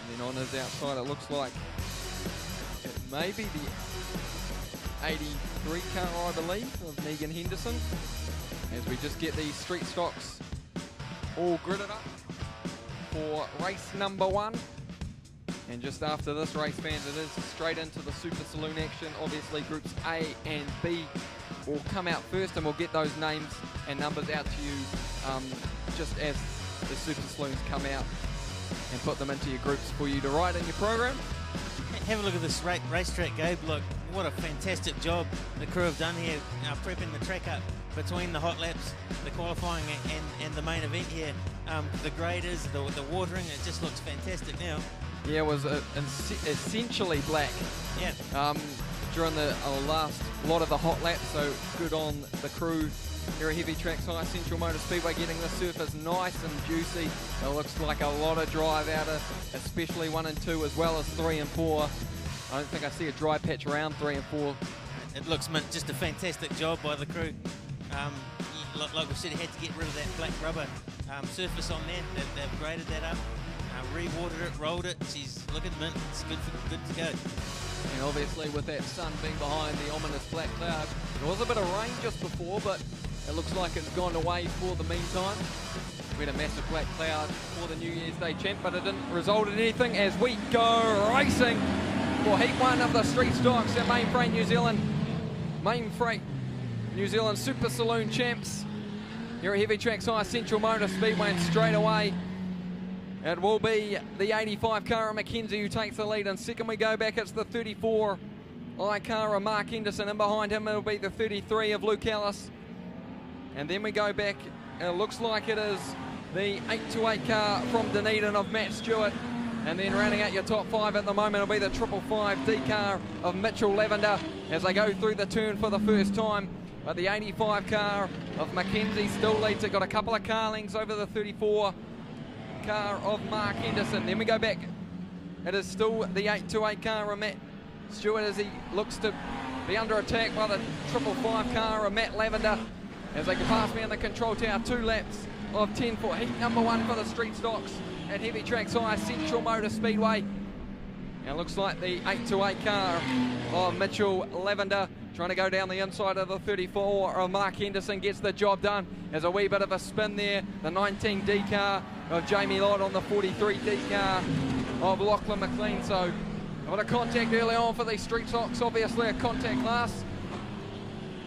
And then on his outside, it looks like it may be the 83 car, I believe, of Megan Henderson. As we just get these street stocks all gridded up for race number 1. And just after this race, fans, it is straight into the Super Saloon action. Obviously, groups A and B will come out first, and we'll get those names and numbers out to you just as the Super Saloons come out and put them into your groups for you to ride in your program. Have a look at this racetrack, Gabe. Look, what a fantastic job the crew have done here, prepping the track up between the hot laps, the qualifying and the main event here. The graders, the watering, it just looks fantastic now. Yeah, it was essentially black. Yeah. During the last lot of the hot laps, so good on the crew here at Heavy Tracks High Central Motor Speedway, getting the surface nice and juicy. It looks like a lot of drive out of, especially 1 and 2 as well as 3 and 4. I don't think I see a dry patch around 3 and 4. It looks just a fantastic job by the crew. Like we said, he had to get rid of that black rubber surface on there. They've graded that up, re-watered it, rolled it. She's looking mint. It's good to go. And obviously with that sun being behind the ominous black cloud, there was a bit of rain just before, but it looks like it's gone away for the meantime. We had a massive black cloud for the New Year's Day champ, but it didn't result in anything as we go racing for Heat 1 of the Street Stocks, our Mainfreight New Zealand Super Saloon champs here at Heavy Tracks High Central Motor Speedway, and straight away it will be the 85 car of Mackenzie who takes the lead. And second we go back, it's the 34 car of Mark Henderson, and behind him it'll be the 33 of Luke Ellis. And then we go back, and it looks like it is the 828 car from Dunedin of Matt Stewart. And then rounding out your top 5 at the moment will be the 555 D car of Mitchell Lavender as they go through the turn for the first time. But the 85 car of Mackenzie still leads it, got a couple of car lengths over the 34 car of Mark Henderson. Then we go back, it is still the 828 car of Matt Stewart as he looks to be under attack by the 555 car of Matt Lavender as they can pass me on the control tower. 2 laps of 10 for heat number 1 for the Street Stocks at Heavy Tracks High Central Motor Speedway. And it looks like the 828 car of Mitchell Lavender trying to go down the inside of the 34 of Mark Henderson gets the job done. There's a wee bit of a spin there. The 19D car of Jamie Lott on the 43D car of Lachlan McLean. So a bit of contact early on for these Street Stocks, obviously a contact class.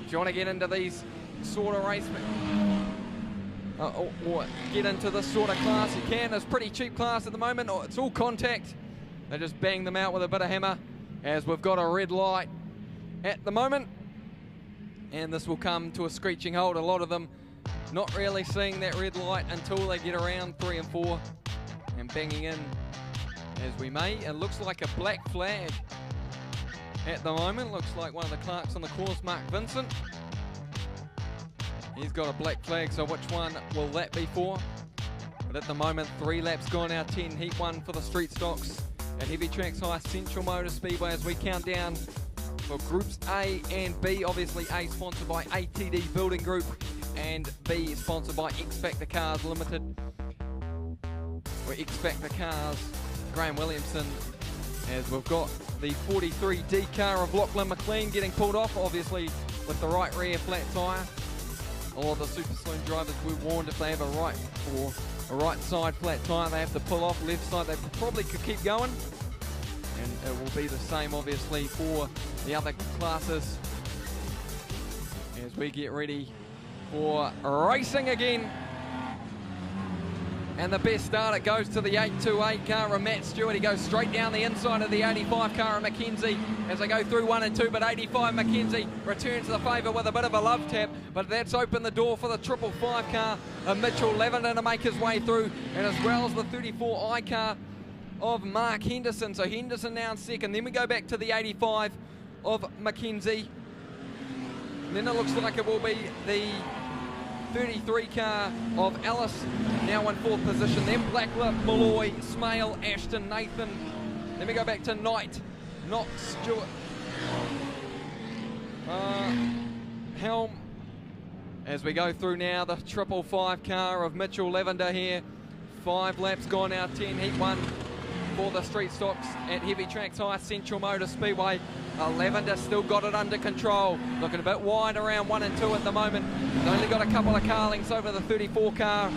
If you want to get into these sort of race, or get into this sort of class, you can. It's pretty cheap class at the moment. It's all contact. They just bang them out with a bit of hammer as we've got a red light at the moment. And this will come to a screeching halt. A lot of them not really seeing that red light until they get around 3 and 4 and banging in as we may. It looks like a black flag at the moment. Looks like one of the clerks on the course, Mark Vincent. He's got a black flag, so which one will that be for? But at the moment, 3 laps gone out, 10 heat 1 for the Street Stocks at Heavy Tracks High Central Motor Speedway as we count down for groups A and B. Obviously A sponsored by ATD Building Group and B sponsored by X Factor Cars Limited. Or X Factor Cars, Graham Williamson, as we've got the 43D car of Lachlan McLean getting pulled off, obviously with the right rear flat tyre. All of the Super Saloon drivers were warned if they have a right or a right side flat tyre, they have to pull off. Left side, they probably could keep going. And it will be the same, obviously, for the other classes as we get ready for racing again. And the best start, it goes to the 828 car of Matt Stewart. He goes straight down the inside of the 85 car of Mackenzie as they go through 1 and 2, but 85 Mackenzie returns the favour with a bit of a love tap, but that's opened the door for the 555 car of Mitchell Lavender to make his way through, and as well as the 34I car of Mark Henderson. So Henderson now in second. Then we go back to the 85 of Mackenzie. And then it looks like it will be the 33 car of Ellis now in 4th position. Then Blacklip, Malloy, Smale, Ashton, Nathan. Then we go back to Knight, Knox, Stewart, Helm. As we go through now, the 555 car of Mitchell Lavender here. 5 laps gone out, 10 heat 1 for the street stocks at Heavy Tracks High Central Motor Speedway. Lavender still got it under control. Looking a bit wide around 1 and 2 at the moment. He's only got a couple of car lengths over the 34 car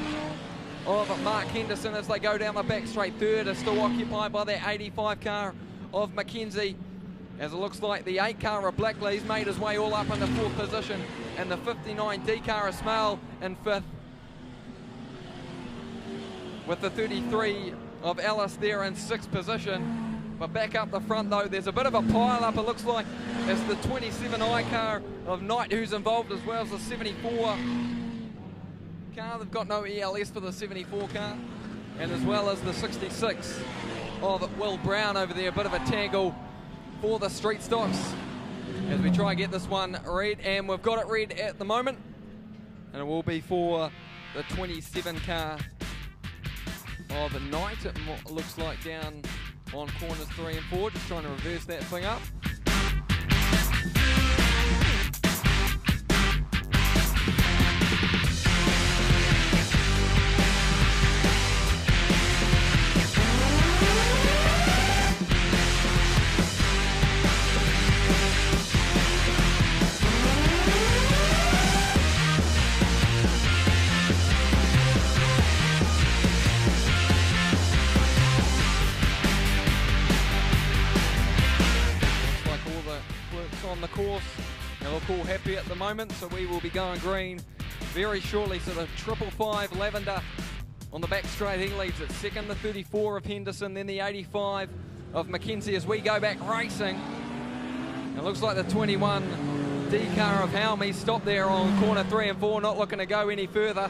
of Mark Henderson as they go down the back straight. Third is still occupied by that 85 car of Mackenzie. As it looks like the 8 car of Blackley's made his way all up in the 4th position. And the 59D car of Smale in 5th. With the 33 of Ellis there in 6th position. But back up the front though, there's a bit of a pile up, it looks like. It's the 27I car of Knight who's involved, as well as the 74 car. They've got no ELS for the 74 car. And as well as the 66 of Will Brown over there. A bit of a tangle for the street stocks as we try and get this one red, and we've got it red at the moment, and it will be for the 27 car of the Knight. It looks like down on corners 3 and 4, just trying to reverse that thing up. On the course, they look all happy at the moment, so we will be going green very shortly. So the 555 Lavender on the back straight, he leads it second. The 34 of Henderson, then the 85 of Mackenzie as we go back racing. It looks like the 21 D car of Helmy stopped there on corner 3 and 4, not looking to go any further.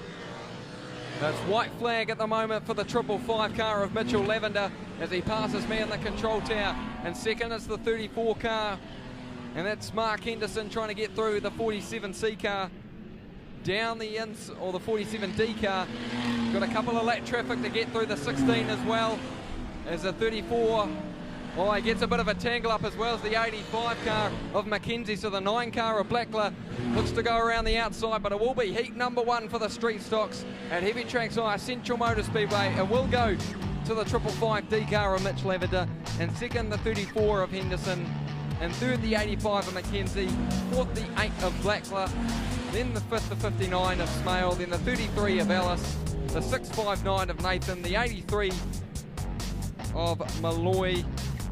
That's white flag at the moment for the 555 car of Mitchell Lavender as he passes me in the control tower. And second is the 34 car, and that's Mark Henderson trying to get through the 47C car down the ins, or the 47D car. Got a couple of lap traffic to get through the 16 as well as the 34. Oh, he gets a bit of a tangle up as well as the 85 car of Mackenzie. So the 9 car of Blackler looks to go around the outside, but it will be heat number 1 for the street stocks at Heavy Tracks High Central Motor Speedway. It will go to the 555D car of Mitch Lavender, and second the 34 of Henderson, and third the 85 of Mackenzie, fourth the 8 of Blackler, then the 5th the 59 of Smale, then the 33 of Ellis, the 659 of Nathan, the 83 of Malloy,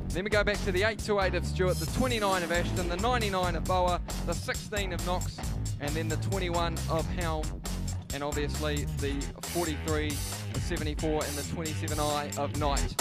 then we go back to the 828 of Stewart, the 29 of Ashton, the 99 of Boa, the 16 of Knox, and then the 21 of Helm, and obviously the 43, the 74 and the 27I of Knight.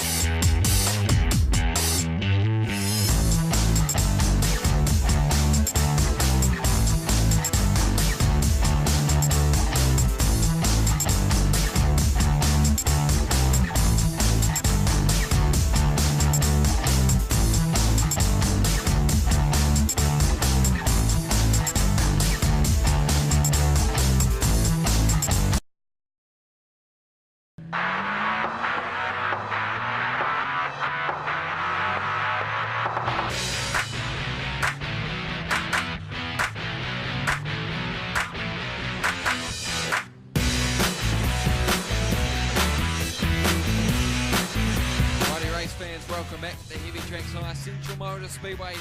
Welcome back to Heavy Tracks High Central Motor Speedway.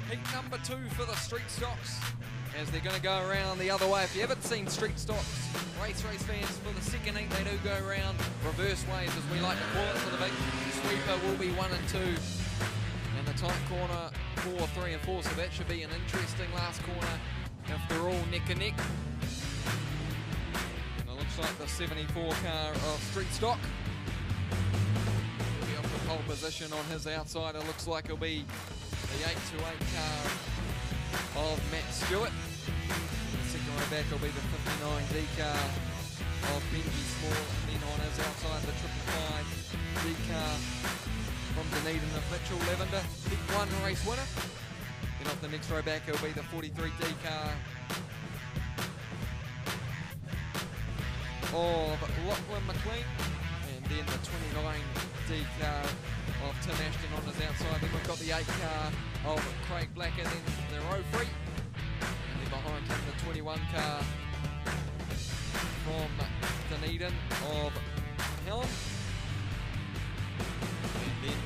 Heat number 2 for the street stocks as they're going to go around the other way. If you haven't seen street stocks, race fans, for the second heat they do go around reverse ways, as we like to call it. So the big sweeper will be 1 and 2, and the tight corner 4, 3 and 4. So that should be an interesting last corner if they're all neck and neck. And it looks like the 74 car of street stock pole position on his outside. It looks like it'll be the 828 car of Matt Stewart. The second row back will be the 59D car of Benji Small, and then on his outside the 555D car from Dunedin of Mitchell Lavender, big 1 race winner. Then off the next row back it'll be the 43D car of Lachlan McLean, and then the 29D car of Tim Ashton on his outside. Then we've got the 8 car of Craig Black, and then the row 3. And then behind him the 21 car from Dunedin of Helen. And then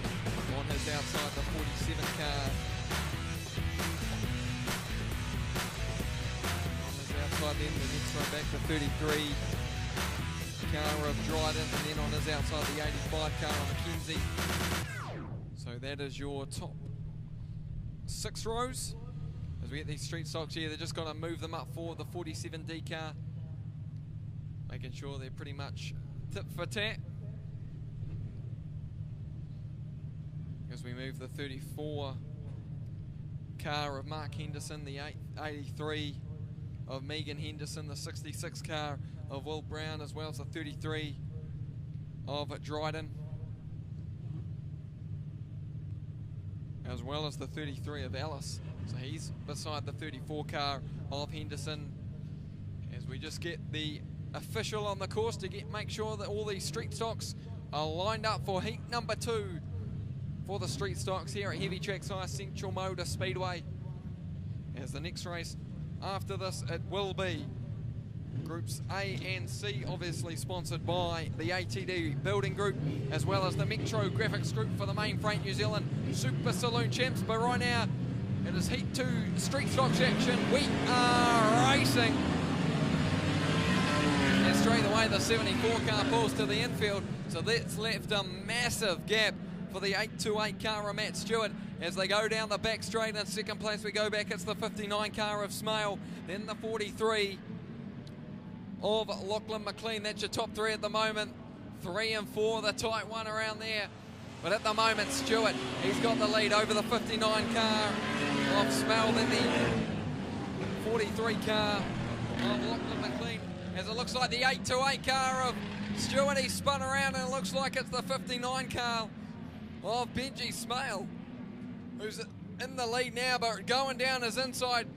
47 car. Outside then, the next row back, the 33 car of Dryden, and then on his outside, the 85 car of Mackenzie. So that is your top 6 rows. As we get these street stocks here, they're just going to move them up for the 47D car, making sure they're pretty much tit for tat. As we move the 34 car of Mark Henderson, the 83 of Megan Henderson, the 66 car of Will Brown, as well as the 33 of Dryden, as well as the 33 of Alice. So he's beside the 34 car of Henderson. As we just get the official on the course to make sure that all these street stocks are lined up for heat number 2 for the street stocks here at Heavy Tracks High Central Motor Speedway. As the next race after this, it will be Groups A and C, obviously sponsored by the ATD Building Group, as well as the Metro Graphics Group for the main Freight New Zealand Super Saloon Champs. But right now, it is Heat 2 Street Stocks action. We are racing. And straight away, the 74 car pulls to the infield. So that's left a massive gap for the 828 car of Matt Stewart. As they go down the back straight in second place, we go back. It's the 59 car of Smale. Then the 43 of Lachlan McLean. That's your top 3 at the moment. 3 and 4, the tight one around there. But at the moment, Stewart, he's got the lead over the 59 car of Smale. Then the 43 car of Lachlan McLean. As it looks like the 828 car of Stewart, he spun around and it looks like it's the 59 car of Benji Smale, who's in the lead now, but going down his inside,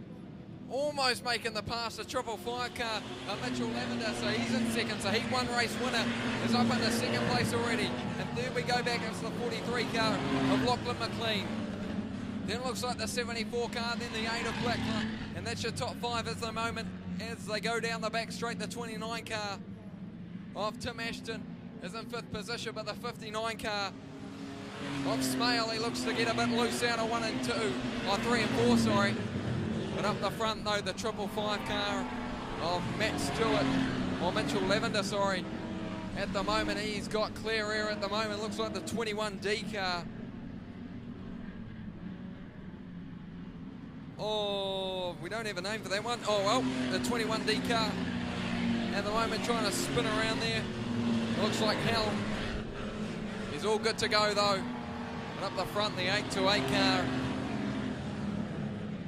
almost making the pass. The 555 car of Mitchell Lavender, so he's in second. So Heat 1 race winner is up in the second place already. And there we go back, it's the 43 car of Lachlan McLean. Then it looks like the 74 car, then the 8 of Blacklock. And that's your top 5 at the moment as they go down the back straight. The 29 car of Tim Ashton is in 5th position, but the 59 car of Smale, he looks to get a bit loose out of 1 and 2, or 3 and 4, sorry. But up the front though, the 555 car of Matt Stewart, or Mitchell Lavender, sorry. At the moment, he's got clear air at the moment. Looks like the 21D car. Oh, we don't have a name for that one. Oh well, the 21D car at the moment trying to spin around there. Looks like hell. He's all good to go though. And up the front, the 828 car.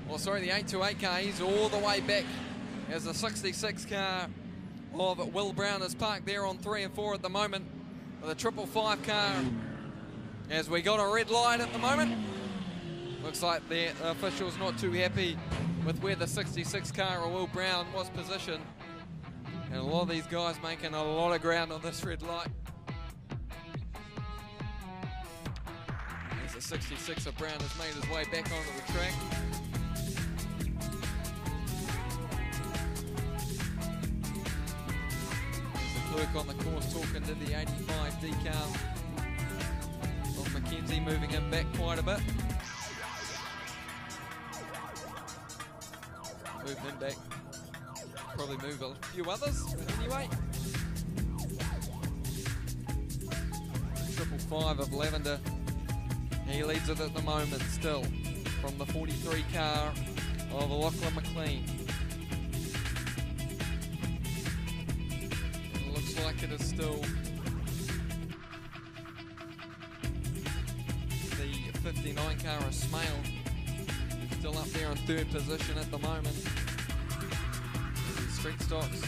Oh, sorry, the 828 car, he's all the way back as the 66 car of Will Brown is parked there on 3 and 4 at the moment. The 555 car, as we got a red light at the moment. Looks like the official's not too happy with where the 66 car of Will Brown was positioned. And a lot of these guys making a lot of ground on this red light. As the 66 of Brown has made his way back onto the track. There's the clerk on the course talking to the 85 decal of Mackenzie, moving him back quite a bit. Move him back. Probably move a few others anyway. 555 of Lavender. He leads it at the moment still from the 43 car of Lachlan McLean. It looks like it is still the 59 car of Smale. Still up there in 3rd position at the moment. Street stocks.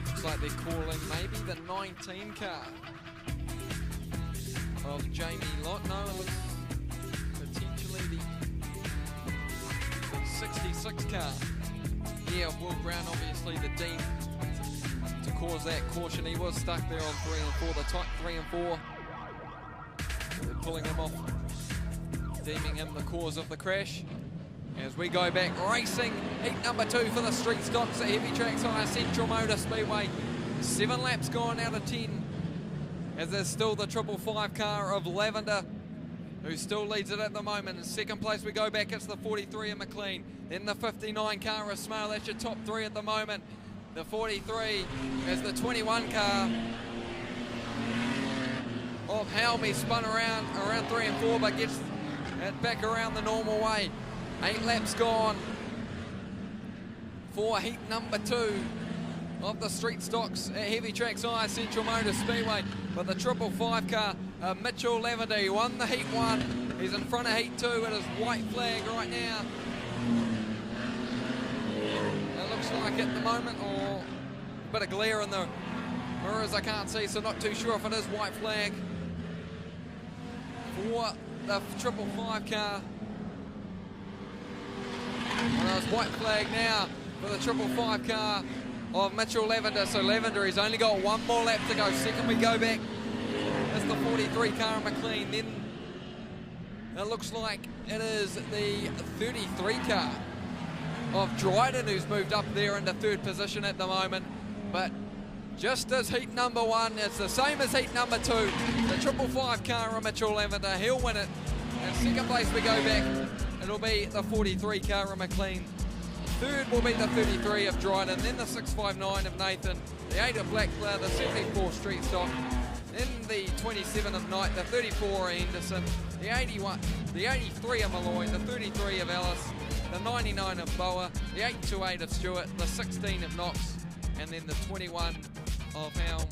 Looks like they're calling maybe the 19 car of Jamie Lott. No, it looks potentially the 66 car. Yeah, of Will Brown, obviously the deem to cause that caution. He was stuck there on 3 and 4, the tight 3 and 4. They're pulling him off, deeming him the cause of the crash. As we go back racing, heat number 2 for the street stocks at Heavy Tracks High Central Motor Speedway. 7 laps gone out of 10. As there's still the 555 car of Lavender who still leads it at the moment. In second place we go back, it's the 43 of McLean. Then the 59 car of Smale, that's your top three at the moment. The 43 is the 21 car of Helmy, spun around 3 and 4, but gets it back around the normal way. 8 laps gone for heat number 2 of the Street Stocks at Heavy Tracks High Central Motor Speedway. But the 555 car, Mitchell Lavender, he won the heat 1. He's in front of heat 2. It is white flag right now. It looks like at the moment, or a bit of glare in the mirrors I can't see, so not too sure if it is white flag for the 555 car. Well, it's white flag now for the 555 car of Mitchell Lavender. So Lavender, he's only got one more lap to go. Second we go back, it's the 43 car of McLean. Then it looks like it is the 33 car of Dryden who's moved up there into third position at the moment. But just as heat number 1, it's the same as heat number 2. The 555 car of Mitchell Lavender, he'll win it. And second place we go back, it'll be the 43 car of McLean. Third will be the 33 of Dryden, then the 659 of Nathan, the 8 of Blackcloud, the 74 Street Stock, then the 27 of Knight, the 34 of Henderson, the 81, the 83 of Malloy, the 33 of Ellis, the 99 of Boa, the 828 of Stewart, the 16 of Knox, and then the 21 of Helm.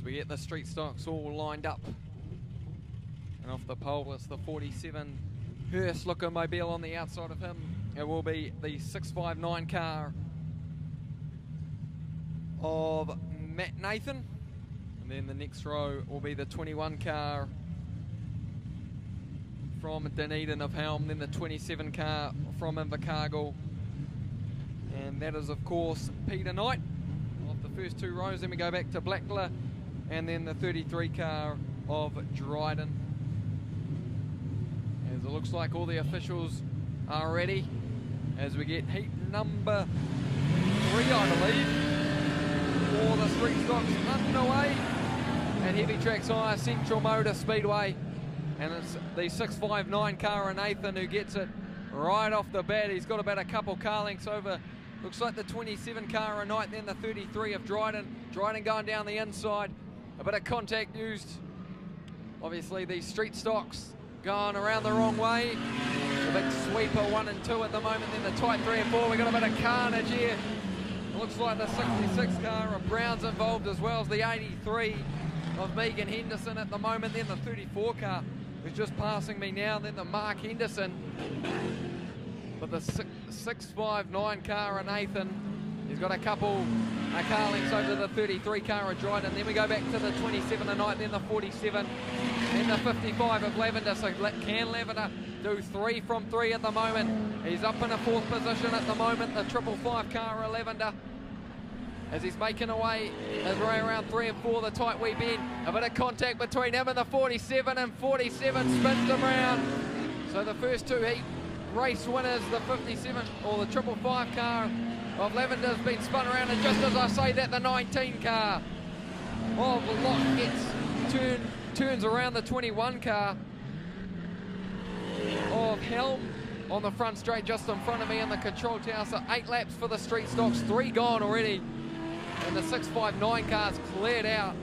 we get the street stocks all lined up. And off the pole, it's the 47 Hearst Locomobile on the outside of him. It will be the 659 car of Matt Nathan. And then the next row will be the 21 car from Dunedin of Helm, then the 27 car from Invercargill. And that is, of course, Peter Knight off the first two rows. Then we go back to Blackler, and then the 33 car of Dryden. As it looks like all the officials are ready as we get heat number 3, I believe, for the street stocks underway at Heavy Tracks Hire Central Motor Speedway. And it's the 659 car of Nathan who gets it right off the bat. He's got about a couple car lengths over, looks like the 27 car of Knight, then the 33 of Dryden. Dryden going down the inside. A bit of contact used. Obviously these street stocks going around the wrong way. The big sweeper 1 and 2 at the moment, then the tight 3 and 4. We've got a bit of carnage here. It looks like the 66 car of Brown's involved, as well as the 83 of Megan Henderson at the moment, then the 34 car who's just passing me now, then the Mark Henderson. But the 659 car of Nathan, he's got a couple car lengths over the 33 car of Dryden. Then we go back to the 27 of Knight, then the 47, then the 55 of Lavender. So can Lavender do 3 from 3 at the moment? He's up in a 4th position at the moment, the 555 car of Lavender, as he's making away his way around 3 and 4, the tight wee bend. A bit of contact between him and the 47, and 47 spins him round. So the first two heat race winners, the 57 or the 555 car of Lavender's been spun around, and just as I say that, the 19 car of Locke gets turns around the 21 car of Helm on the front straight just in front of me in the control tower. So 8 laps for the street stocks, 3 gone already. And the 659 car's cleared out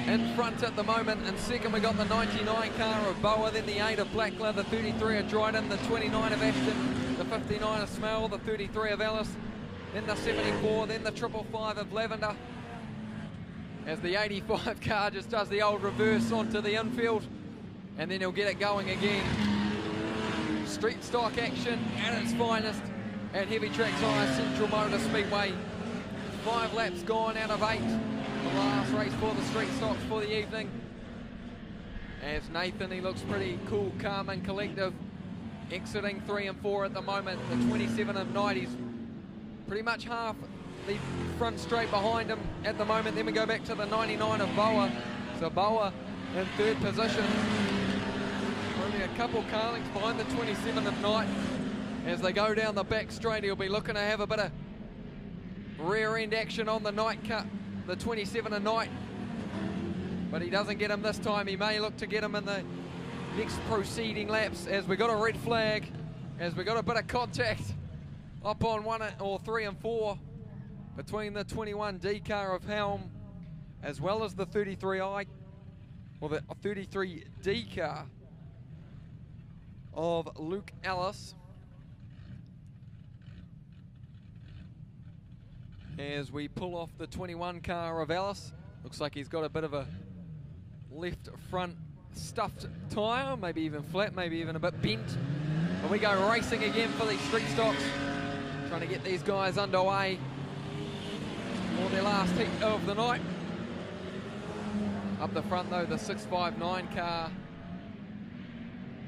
in front at the moment. And second we got the 99 car of Boa, then the 8 of Blackler, the 33 of Dryden, the 29 of Ashton, the 59 of Smell, the 33 of Alice, then the 74, then the 555 of Lavender, as the 85 car just does the old reverse onto the infield, and then he'll get it going again. Street stock action at its finest at Heavy Tracks Hire Central Motor Speedway. 5 laps gone out of 8. The last race for the street stocks for the evening. As Nathan, he looks pretty cool, calm and collective, exiting 3 and 4 at the moment. The 27 of Knight, he's pretty much half the front straight behind him at the moment. Then we go back to the 99 of Boa. So Boa in 3rd position. Only a couple car lengths behind the 27 of Knight. As they go down the back straight, he'll be looking to have a bit of rear end action on the Knight cut, the 27 of Knight. But he doesn't get him this time. He may look to get him in the next proceeding laps, as we got a red flag, as we got a bit of contact up on 1 or 3 and 4 between the 21D car of Helm as well as the 33I, or the 33D car of Luke Ellis. As we pull off the 21 car of Ellis, looks like he's got a bit of a left front stuffed tyre, maybe even flat, maybe even a bit bent. And we go racing again for these street stocks, trying to get these guys underway for their last heat of the night. Up the front though, the 659 car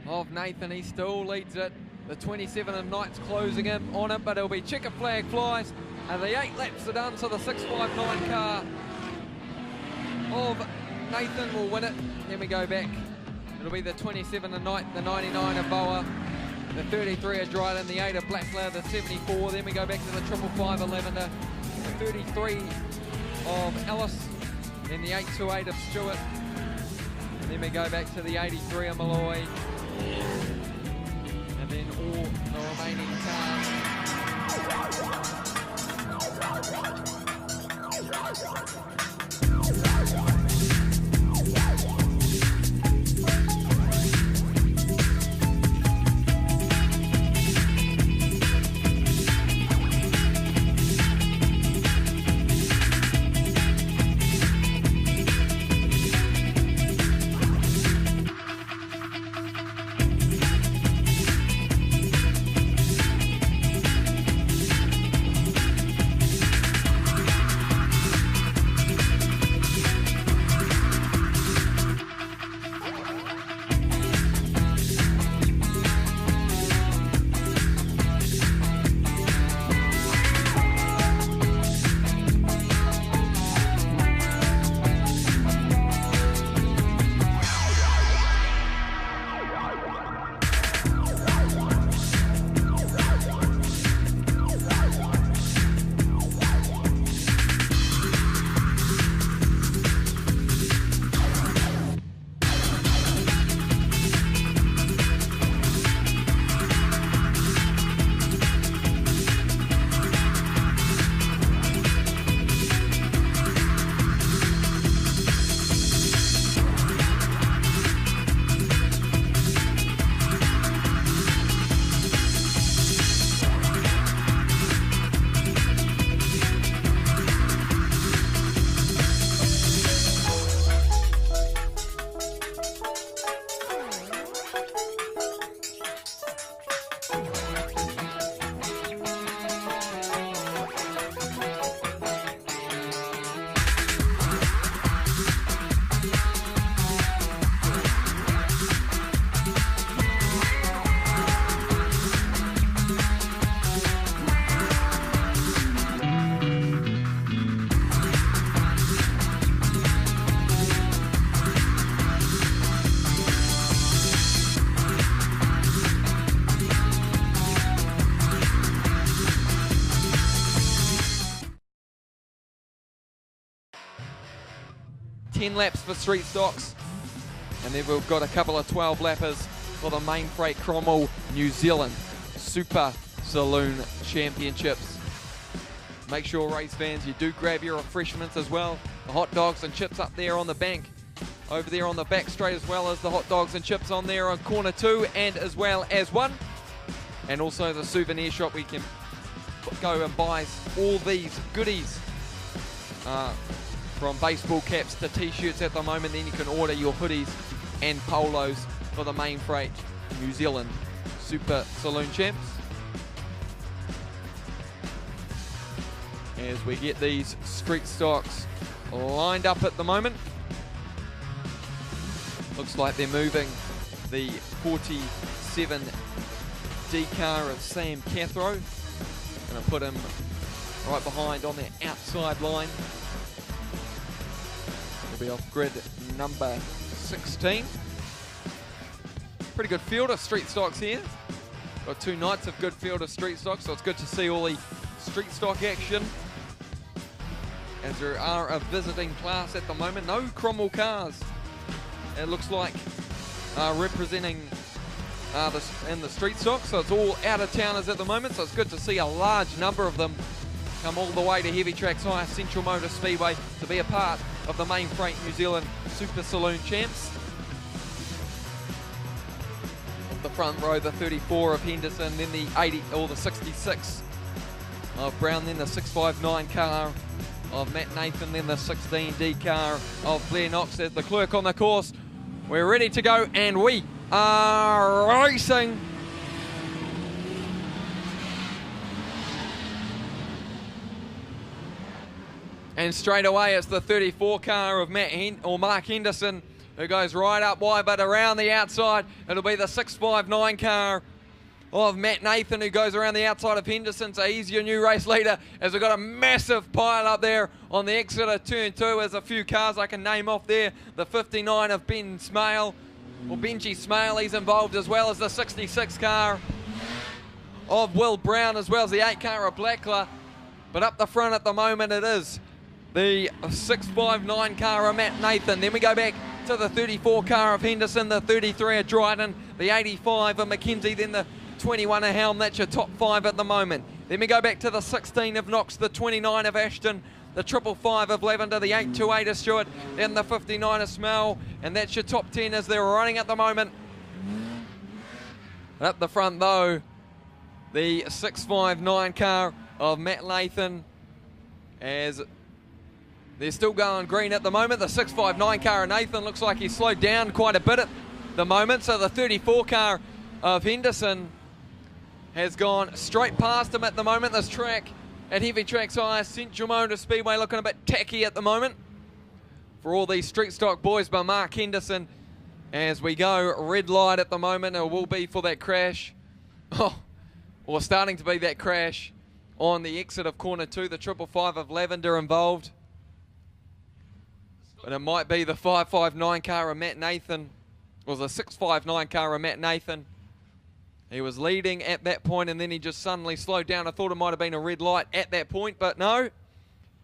of Nathan, he still leads it. The 27 of Knight's closing in on it, but it'll be checker flag flies, and the 8 laps are done, so the 659 car of Nathan will win it. Then we go back, it'll be the 27 of Knight, the 99 of Boa, the 33 of Dryden, the 8 of Blackler, the 74. Then we go back to the 555 of Lavender, the 33 of Ellis, then the 828 of Stewart, and then we go back to the 83 of Malloy, and then all the remaining 10 laps for Street Stocks. And then we've got a couple of 12 lappers for the Main Freight Cromwell New Zealand Super Saloon Championships. Make sure, race fans, you do grab your refreshments as well. The hot dogs and chips up there on the bank. Over there on the back straight, as well as the hot dogs and chips on there on corner 2 and as well as 1. And also the souvenir shop, we can go and buy all these goodies. From baseball caps to t-shirts at the moment. Then you can order your hoodies and polos for the Main Freight New Zealand Super Saloon Champs. As we get these Street Stocks lined up at the moment. Looks like they're moving the 47 D car of Sam Cathro. Going to put him right behind on the outside line. He'll be off grid number 16. Pretty good field of Street Stocks here. Got 2 nights of good field of Street Stocks, so it's good to see all the Street Stock action. As there are a visiting class at the moment. No Cromwell cars, it looks like, representing in the Street Stock, so it's all out of towners at the moment, so it's good to see a large number of them come all the way to Heavy Tracks Hire Central Motor Speedway to be a part of the Main Freight New Zealand Super Saloon Champs. At the front row, the 34 of Henderson, then the 80 or the 66 of Brown, then the 659 car of Matt Nathan, then the 16D car of Blair Knox. As the clerk on the course, we're ready to go and we are racing. And straight away it's the 34 car of Mark Henderson who goes right up wide, but around the outside it'll be the 659 car of Matt Nathan who goes around the outside of Henderson. So he's your new race leader, as we've got a massive pile up there on the exit of turn 2. There's a few cars I can name off there. The 59 of Ben Smale, or Benji Smale, he's involved, as well as the 66 car of Will Brown, as well as the 8 car of Blackler. But up the front at the moment it is the 659 car of Matt Nathan. Then we go back to the 34 car of Henderson, the 33 of Dryden, the 85 of McKenzie, then the 21 of Helm. That's your top 5 at the moment. Then we go back to the 16 of Knox, the 29 of Ashton, the 555 of Lavender, the 828 of Stewart, then the 59 of Smell, and that's your top 10 as they're running at the moment. At the front though, the 659 car of Matt Nathan, as they're still going green at the moment. The 659 car of Nathan looks like he's slowed down quite a bit at the moment. So the 34 car of Henderson has gone straight past him at the moment. This track at Heavy Tracks Hire Central Motor Speedway looking a bit tacky at the moment for all these Street Stock boys by Mark Henderson. As we go red light at the moment, it will be for that crash. Or starting to be that crash on the exit of corner 2. The 555 of Lavender involved. But it might be the 559 car of Matt Nathan, or the 659 car of Matt Nathan. He was leading at that point and then he just suddenly slowed down. I thought it might have been a red light at that point, but no.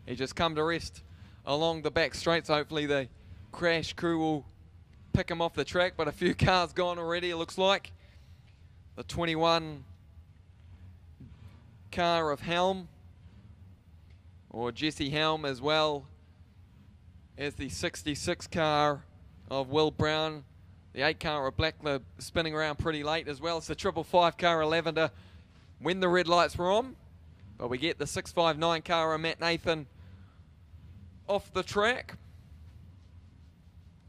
He just come to rest along the back straight, so hopefully the crash crew will pick him off the track. But a few cars gone already, it looks like. The 21 car of Helm, or Jesse Helm, as well as the 66 car of Will Brown. The 8 car of Blackler spinning around pretty late, as well as the 555 car of Lavender when the red lights were on. But we get the 659 car of Matt Nathan off the track.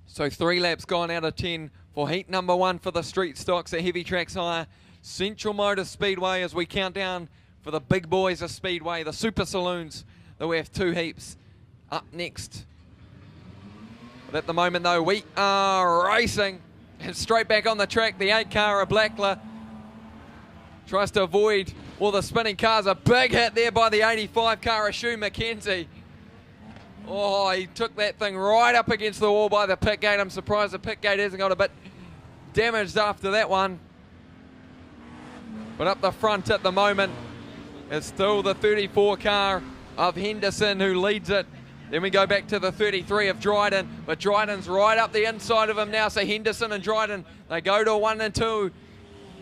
So 3 laps gone out of 10 for heat number 1 for the Street Stocks at Heavy Tracks Hire Central Motor Speedway, as we count down for the big boys of Speedway, the Super Saloons, that we have 2 heaps up next. But at the moment though, we are racing. And straight back on the track, the 8 car of Blackler tries to avoid all the spinning cars. A big hit there by the 85 car of Shu McKenzie. Oh, he took that thing right up against the wall by the pit gate. I'm surprised the pit gate hasn't got a bit damaged after that one. But up the front at the moment, it's still the 34 car of Henderson who leads it Then we go back to the 33 of Dryden, but Dryden's right up the inside of him now. So Henderson and Dryden, they go to 1 and 2.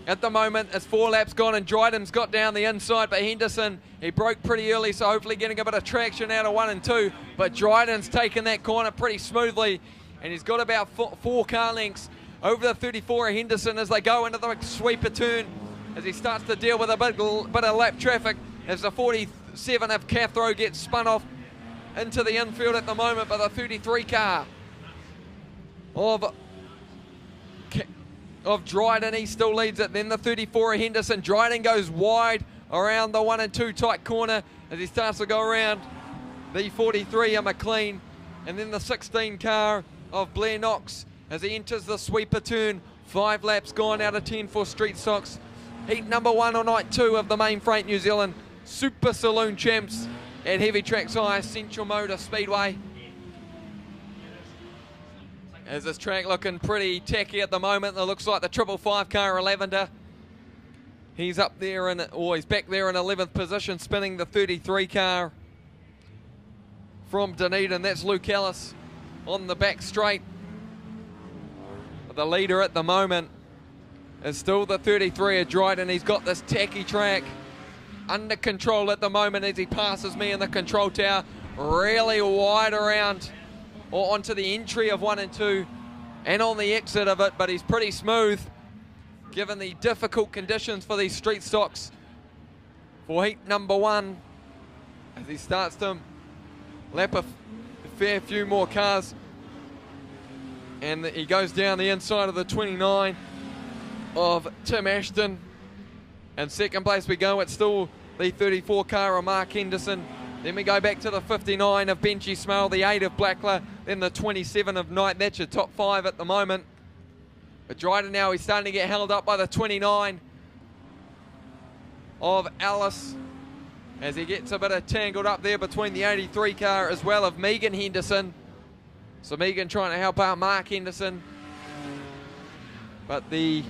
At the moment, it's 4 laps gone and Dryden's got down the inside, but Henderson, he broke pretty early, so hopefully getting a bit of traction out of 1 and 2. But Dryden's taken that corner pretty smoothly, and he's got about 4 car lengths over the 34 of Henderson as they go into the sweeper turn, as he starts to deal with a bit of lap traffic, as the 47 of Cathro gets spun off into the infield at the moment by the 33 car of Dryden. He still leads it. Then the 34 of Henderson. Dryden goes wide around the 1 and 2 tight corner as he starts to go around the 43 of McLean. And then the 16 car of Blair Knox as he enters the sweeper turn. 5 laps gone out of 10 for Streetstock's heat number 1 on night 2 of the main Freight New Zealand Super Saloon Champs at Heavy Tracks High Central Motor Speedway. As this track looking pretty tacky at the moment, it looks like the 555 car of Lavender. He's up there he's back there in 11th position, spinning the 33 car from Dunedin. That's Luke Ellis on the back straight. The leader at the moment is still the 33 of Dryden. He's got this tacky track under control at the moment as he passes me in the control tower, really wide around or onto the entry of 1 and 2 and on the exit of it, but he's pretty smooth given the difficult conditions for these street stocks for heat number 1 as he starts to lap a fair few more cars, and he goes down the inside of the 29 of Tim Ashton. And second place we go, it's still the 34 car of Mark Henderson. Then we go back to the 59 of Benchy Smale, the 8 of Blackler, then the 27 of Knight. That's your top 5 at the moment. But Dryden now, he's starting to get held up by the 29 of Alice as he gets a bit of tangled up there between the 83 car as well of Megan Henderson. So Megan trying to help out Mark Henderson. But the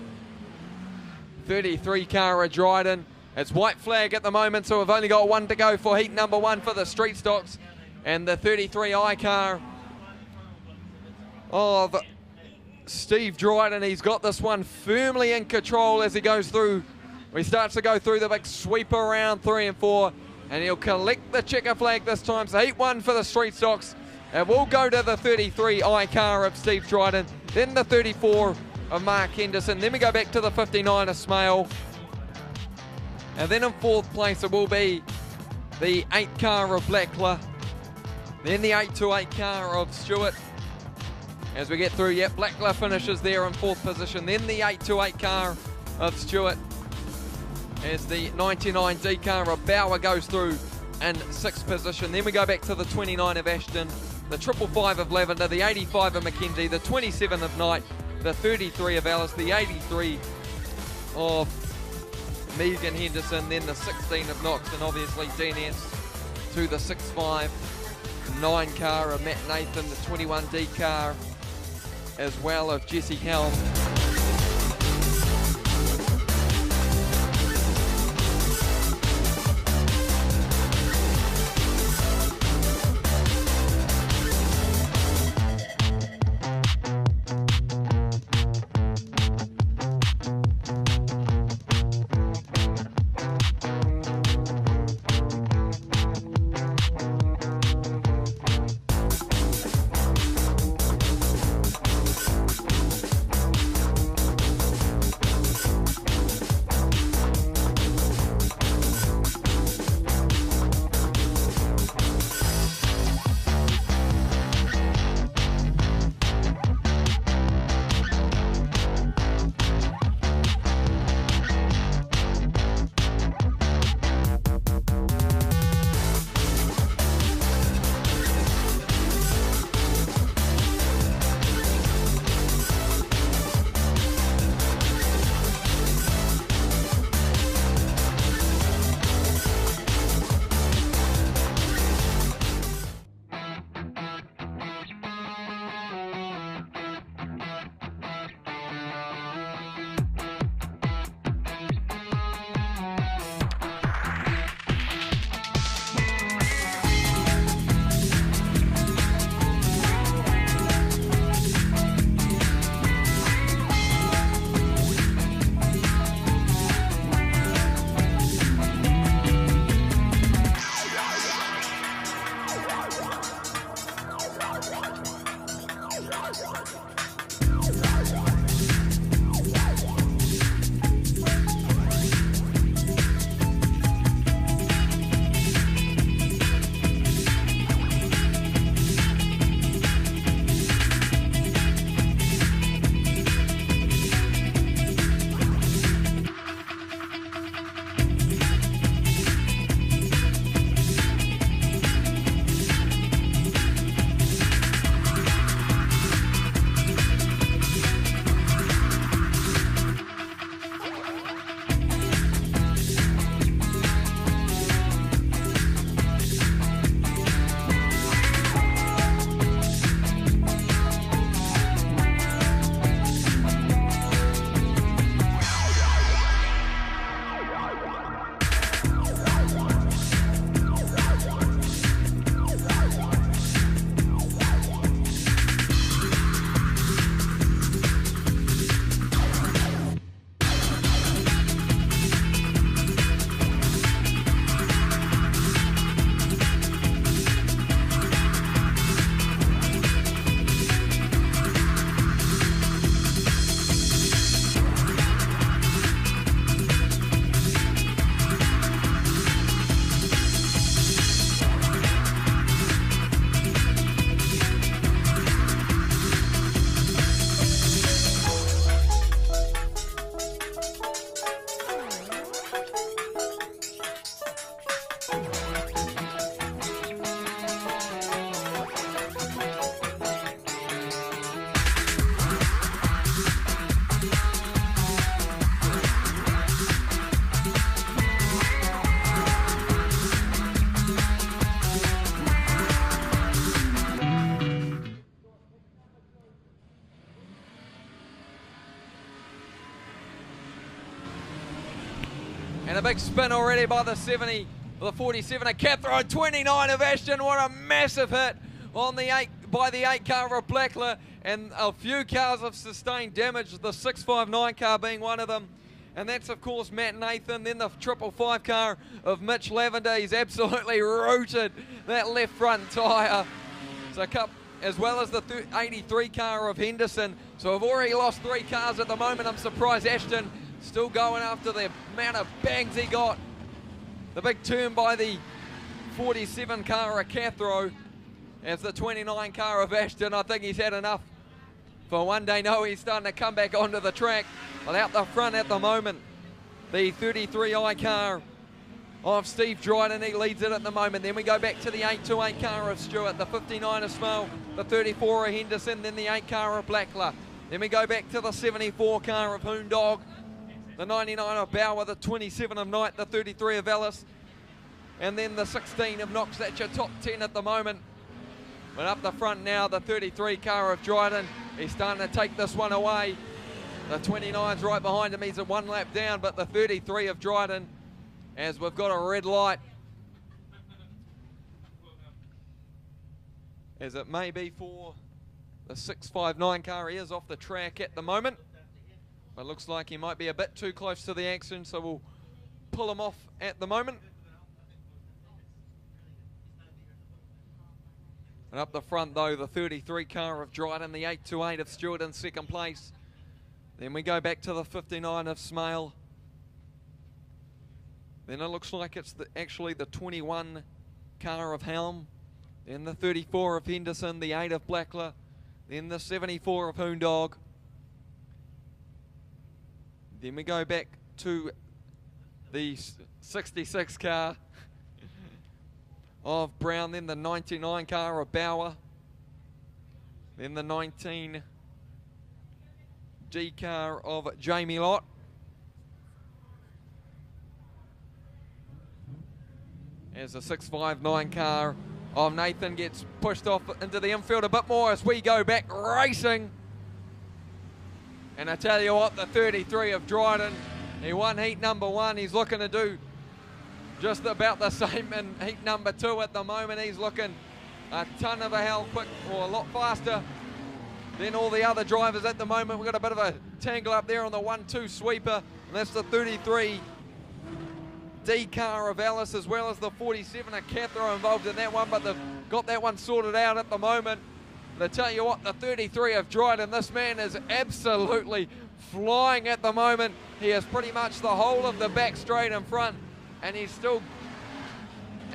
33 car of Dryden, it's white flag at the moment, so we've only got 1 to go for heat number 1 for the street stocks. And the 33i car of Steve Dryden, he's got this one firmly in control as he goes through. He starts to go through the big sweep around 3 and 4, and he'll collect the checker flag this time. So heat 1 for the street stocks. And we'll go to the 33i car of Steve Dryden, then the 34 of Mark Henderson. Then we go back to the 59 of Smale. And then in 4th place it will be the 8 car of Blackler. Then the 828 car of Stewart. As we get through, yep, Blackler finishes there in 4th position. Then the 828 car of Stewart. As the 99D car of Bauer goes through in 6th position. Then we go back to the 29 of Ashton, the 555 of Lavender, the 85 of Mackenzie, the 27 of Knight, the 33 of Alice, the 83 of Megan Henderson, then the 16 of Knox, and obviously DNS to the 659 car of Matt Nathan, the 21D car as well of Jesse Helm. And a big spin already by the 47 of Cathro, 29 of Ashton. What a massive hit on the 8 by the 8 car of Blackler, and a few cars have sustained damage, the 659 car being one of them. And that's of course Matt Nathan. Then the 555 car of Mitch Lavender. He's absolutely rooted that left front tyre. So as well as the 83 car of Henderson. So I've already lost 3 cars at the moment. I'm surprised Ashton still going after the amount of bangs he got. The big turn by the 47 car of Cathro as the 29 car of Ashton. I think he's had enough for one day. No, he's starting to come back onto the track. But out the front at the moment, the 33i car of Steve Dryden, he leads it at the moment. Then we go back to the 828 car of Stewart, the 59 of Smale, the 34 of Henderson, then the 8 car of Blackler. Then we go back to the 74 car of Hoondog, the 99 of Bauer, the 27 of Knight, the 33 of Ellis, and then the 16 of Knox. That's your top 10 at the moment. But up the front now, the 33 car of Dryden. He's starting to take this one away. The 29's right behind him. He's at 1 lap down, but the 33 of Dryden, as we've got a red light, as it may be for the 659 car. He is off the track at the moment, but looks like he might be a bit too close to the action, so we'll pull him off at the moment. And up the front though, the 33 car of Dryden, the 828 of Stewart in second place. Then we go back to the 59 of Smale. Then it looks like it's actually the 21 car of Helm. Then the 34 of Henderson, the 8 of Blackler. Then the 74 of Hoondog. Then we go back to the 66 car of Brown. Then the 99 car of Bauer. Then the 19 G car of Jamie Lott. As the 659 car of Nathan gets pushed off into the infield a bit more as we go back racing. And I tell you what, the 33 of Dryden, he won heat number 1. He's looking to do just about the same in heat number 2 at the moment. He's looking a ton of a hell quick, or a lot faster than all the other drivers at the moment. We've got a bit of a tangle up there on the 1-2 sweeper, and that's the 33 D car of Alice, as well as the 47 of Cathro involved in that one, but they've got that one sorted out at the moment. But I tell you what, the 33 of Dryden, this man is absolutely flying at the moment. He is pretty much the whole of the back straight in front, and he's still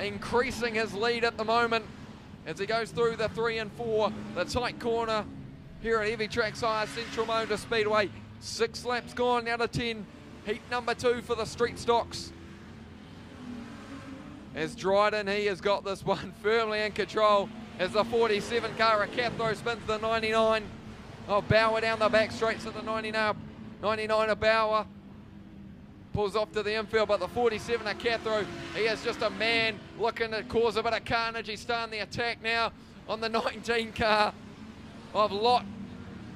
increasing his lead at the moment as he goes through the 3 and 4, the tight corner here at Heavy Tracks Hire Central Motor Speedway. 6 laps gone out of 10. Heat number 2 for the Street Stocks. As Dryden, he has got this one firmly in control as the 47 car of Cathro spins the 99. Oh, Bauer down the back straight to the 99 of Bauer. Pulls off to the infield, but the 47 of Cathro, he is just a man looking to cause a bit of carnage. He's starting the attack now on the 19 car of Lott.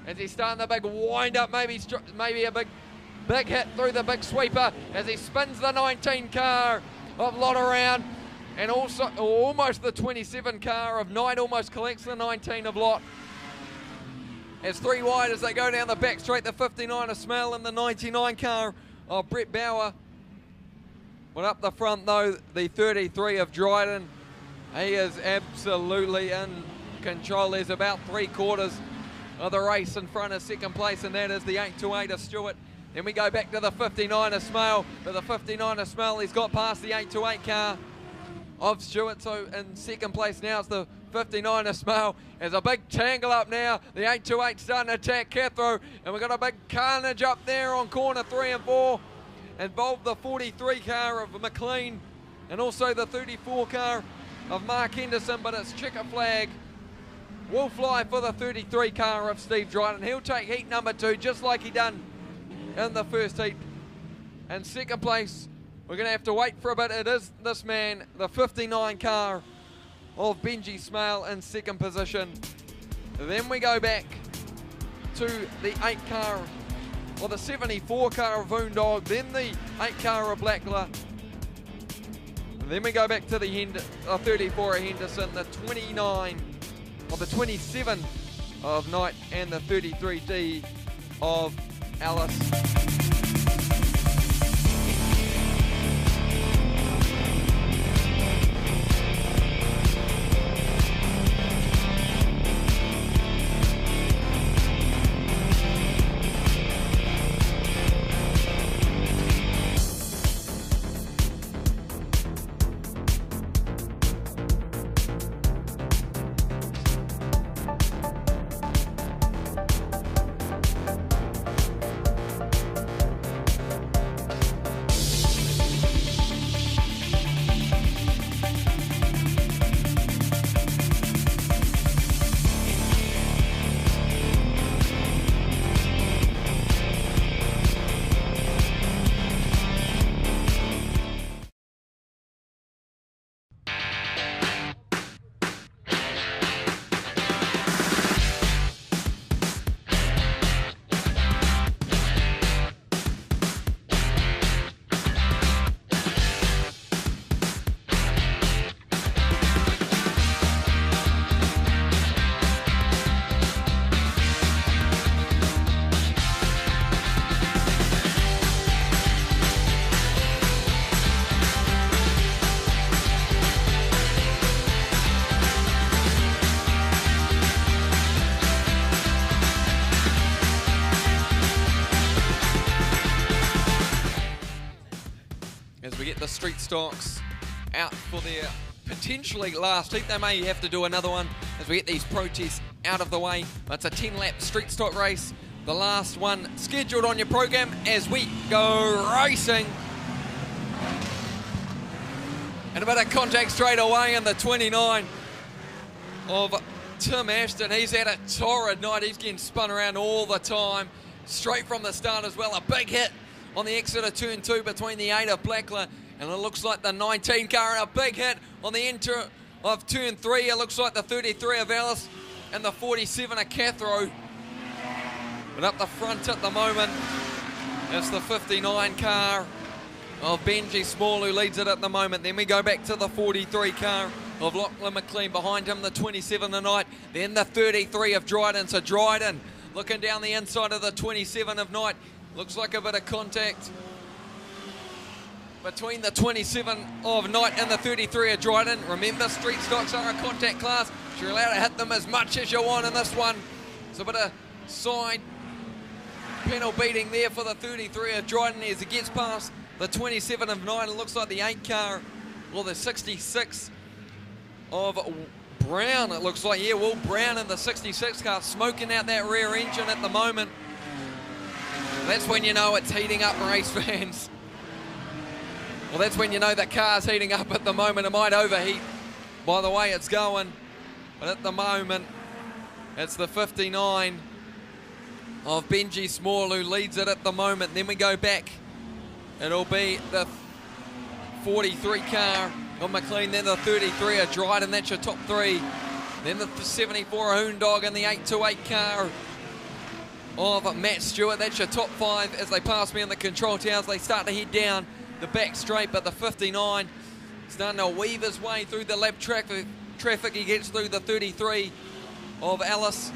As he's starting the big wind up, maybe a big hit through the big sweeper as he spins the 19 car of Lott around, and also almost the 27 car of Knight almost collects the 19 of Lott. As 3 wide as they go down the back straight, the 59 of Smell and the 99 car of Brett Bauer. But up the front though, the 33 of Dryden, he is absolutely in control. There's about 3/4 of the race in front of second place, and that is the 828 of Stewart. Then we go back to the 59 of Smale, but the 59 of Smale, he's got past the 828 car of Stewart, so in second place now it's the 59 of Smale. There's a big tangle up now, the 828 starting to attack Cathro, and we've got a big carnage up there on corner 3 and 4. Involved the 43 car of McLean, and also the 34 car of Mark Henderson, but it's checker flag will fly for the 33 car of Steve Dryden. He'll take heat number 2 just like he done in the first heat. In second place, we're going to have to wait for a bit. It is this man, the 59 car of Benji Smale in second position. Then we go back to the 8 car, or the 74 car of Voondog, then the 8 car of Blackler. Then we go back to the 34 of Henderson, the 29, or the 27 of Knight, and the 33D of Alice. The Street Stocks out for their potentially last heat. They may have to do another one as we get these protests out of the way. It's a 10-lap Street Stock race, the last one scheduled on your program as we go racing. And a bit of contact straight away in the 29 of Tim Ashton. He's had a torrid night. He's getting spun around all the time, straight from the start as well. A big hit on the exit of turn 2 between the 8 of Blackler, and it looks like the 19 car, and a big hit on the enter of turn 3. It looks like the 33 of Alice and the 47 of Cathro. But up the front at the moment, it's the 59 car of Benji Small who leads it at the moment. Then we go back to the 43 car of Lachlan McLean. Behind him, the 27 tonight. Then the 33 of Dryden. So Dryden looking down the inside of the 27 of Knight. Looks like a bit of contact between the 27 of Knight and the 33 of Dryden. Remember, street stocks are a contact class. You're allowed to hit them as much as you want in this one. It's a bit of side panel beating there for the 33 of Dryden as he gets past the 27 of Knight. It looks like the 8 car, or the 66 of Brown, it looks like. Yeah, Will Brown in the 66 car smoking out that rear engine at the moment. That's when you know it's heating up, race fans. Well, that's when you know that car's heating up at the moment. It might overheat by the way it's going, but at the moment it's the 59 of Benji Small who leads it at the moment. Then we go back, it'll be the 43 car of McLean, then the 33 of Dryden. That's your top 3. Then the 74 of Hoondog and the 828 car of Matt Stewart. That's your top 5 as they pass me in the control towers. They start to head down the back straight, but the 59 starting to weave his way through the lap traffic. He gets through the 33 of Alice.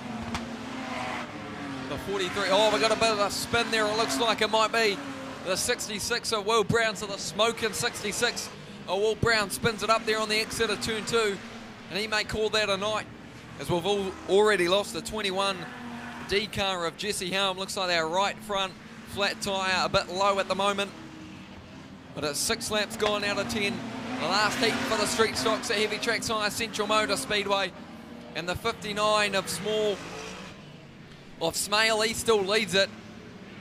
The 43, oh, we got a bit of a spin there. It looks like it might be the 66 of Will Brown. So the smoking 66 of Will Brown spins it up there on the exit of turn 2. And he may call that a night, as we've already lost the 21 D car of Jesse Helm. Looks like our right front flat tyre a bit low at the moment. But it's 6 laps gone out of 10. The last heat for the street stocks at Heavy Tracks High Central Motor Speedway. And the 59 of Smale, he still leads it.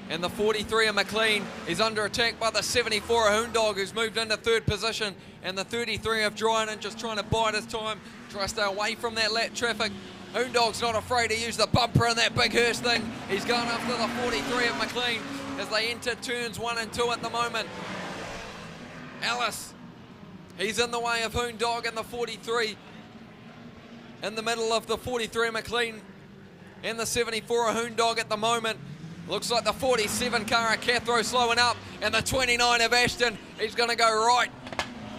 And the 43 of McLean is under attack by the 74 of Hoondog, who's moved into 3rd position. And the 33 of Dryden just trying to bide his time, try to stay away from that lap traffic. Hoondog's not afraid to use the bumper in that big hearse thing. He's going after the 43 of McLean as they enter turns 1 and 2 at the moment. Alice, he's in the way of Hoondog and the 43. In the middle of the 43 McLean and the 74 of Hoondog at the moment. Looks like the 47 car of Cathro slowing up, and the 29 of Ashton, he's going to go right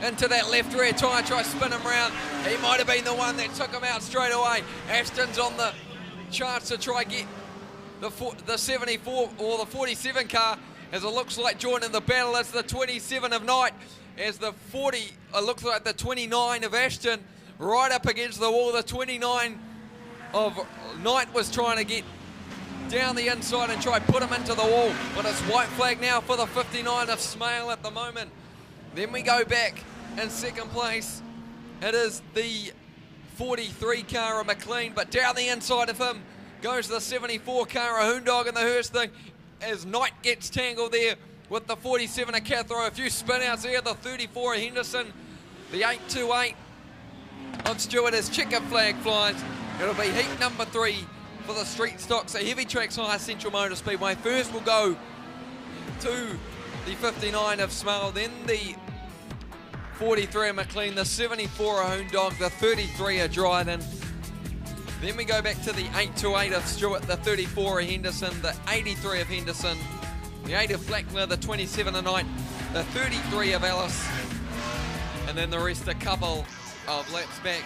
into that left rear tyre, try to spin him round. He might have been the one that took him out straight away. Ashton's on the chance to try get the 74 or the 47 car, as it looks like joining the battle. It's the 27 of Knight, as the 40, it looks like the 29 of Ashton right up against the wall. The 29 of Knight was trying to get down the inside and try put him into the wall, but it's white flag now for the 59 of Smale at the moment. Then we go back in 2nd place. It is the 43 car of McLean, but down the inside of him goes the 74 car of Hoondog in the hearse thing, as Knight gets tangled there with the 47 of Cathro. A few spin outs there, the 34 of Henderson, the 828 of Stewart as checker flag flies. It'll be heat number 3 for the street stocks at Heavy Tracks High Central Motor Speedway. First we'll go to the 59 of Smale, then the 43 of McLean, the 74 of Hoondog, the 33 of Dryden. Then we go back to the 828 of Stewart, the 34 of Henderson, the 83 of Henderson, the 8 of Flackler, the 27 of Knight, the 33 of Alice, and then the rest a couple of laps back.